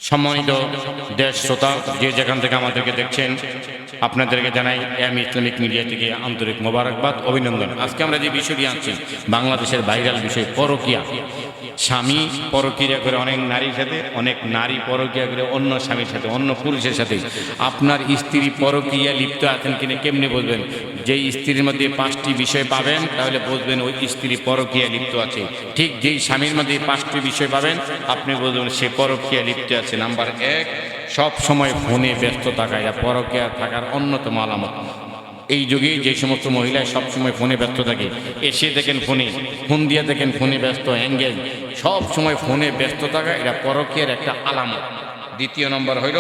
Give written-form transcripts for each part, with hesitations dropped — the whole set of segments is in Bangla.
সম্মানিত দেশ শ্রোতা, যে যেখান থেকে আমাদেরকে দেখছেন, আপনাদেরকে জানাই আমি ইসলামিক মিডিয়া থেকে আন্তরিক মোবারকবাদ, অভিনন্দন। আজকে আমরা যে বিষয়টি আনছি, বাংলাদেশের ভাইরাল বিষয় পরকীয়া। স্বামী পরকীয়া করে অনেক নারীর সাথে, অনেক নারী পরকীয়া করে অন্য স্বামীর সাথে, অন্য পুরুষের সাথে। আপনার স্ত্রী পরকীয়া লিপ্ত আছেন কিনা কেমনে বুঝবেন? যেই স্ত্রীর মধ্যে 5টি বিষয় পাবেন তাহলে বুঝবেন ওই স্ত্রী পরকীয়া লিপ্ত আছে। ঠিক যেই স্বামীর মধ্যে 5টি বিষয় পাবেন আপনি বুঝবেন সে পরকীয়া লিপ্ত আছে। নাম্বার 1, সব সময় ফোনে ব্যস্ত থাকা। এটা পরকীয়া থাকার অন্যতম আলামত। এই যুগে যে সমস্ত মহিলায় সবসময় ফোনে ব্যস্ত থাকে, এসে দেখেন ফোন দিয়ে দেখেন ফোনে ব্যস্ত, এঙ্গেজ, সব সময় ফোনে ব্যস্ত থাকা, এটা পরকীয়ার একটা আলামত। দ্বিতীয় নম্বর হইল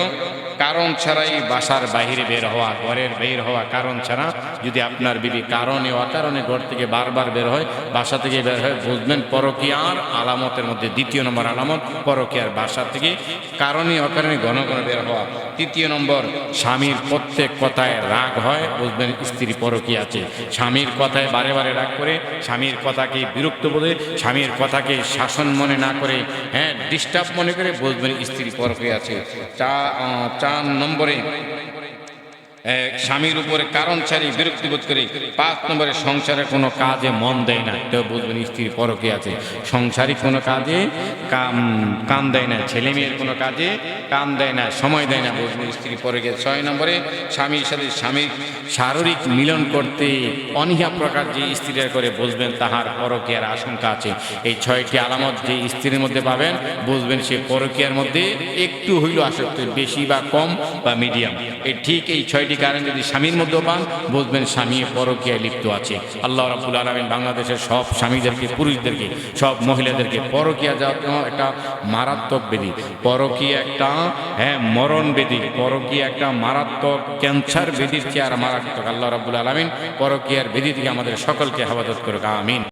কারণ ছাড়াই বাসার বাইরে বের হওয়া, ঘরের বের হওয়া কারণ ছাড়া। যদি আপনার বিবি কারণে অকারণে ঘর থেকে বারবার বের হয়, বাসা থেকে বের হয়, বুঝবেন পরকীয়ার আলামতের মধ্যে দ্বিতীয় নম্বর আলামত পরকীয়ার। বাসা থেকে কারণে অকারণে ঘন ঘন বের হওয়া। তৃতীয় নম্বর, স্বামীর প্রত্যেক কথায় রাগ হয়, বুঝবেন স্ত্রী পরকীয়া আছে। স্বামীর কথায় বারে বারে রাগ করে, স্বামীর কথাকে বিরক্ত বোধে, স্বামীর কথাকে শাসন মনে না করে, ডিস্টার্ব মনে করে, বুঝবেন স্ত্রী পরকীয়া আছে। 4 নম্বরে স্বামীর উপরে কারণ ছাড়ি বিরক্তিবোধ করে। 5 নম্বরে সংসারে কোনো কাজে মন দেয় না, তো বুঝবেন স্ত্রী পরকীয়া আছে। সংসারে কোনো কাজে কান দেয় না, ছেলে মেয়ের কোনো কাজে কান দেয় না, সময় দেয় না, বুঝবেন স্ত্রী পরকীয়া। 6 নম্বরে স্বামীর সাথে স্বামীর শারীরিক মিলন করতে অনীহা প্রকার যে স্ত্রীরা করে, বুঝবেন তাহার পরকীয়ার আশঙ্কা আছে। এই 6টি আলামত যে স্ত্রীর মধ্যে পাবেন, বুঝবেন সে পরকীয়ার মধ্যে একটু হইল আসক্তি, বেশি বা কম বা মিডিয়াম। ঠিক এই 6টি কারণ যদি স্বামীর মধ্যে পান, বুঝবেন স্বামী পরকীয়ায় লিপ্ত আছে। আল্লাহ রাব্বুল আলামিন বাংলাদেশের সব স্বামীদেরকে, পুরুষদেরকে, সব মহিলাদেরকে, পরকীয়া যাওয়া একটা মারাত্মক ব্যাধি, পরকীয়া একটা মরণ ব্যাধি, পরকীয়া একটা মারাত্মক ক্যান্সার ব্যাধির চেয়ে আর মারাত্মক। আল্লাহ রাব্বুল আলামিন পরকীয়ার ব্যাধি থেকে আমাদের সকলকে হেফাজত করুক, আমিন।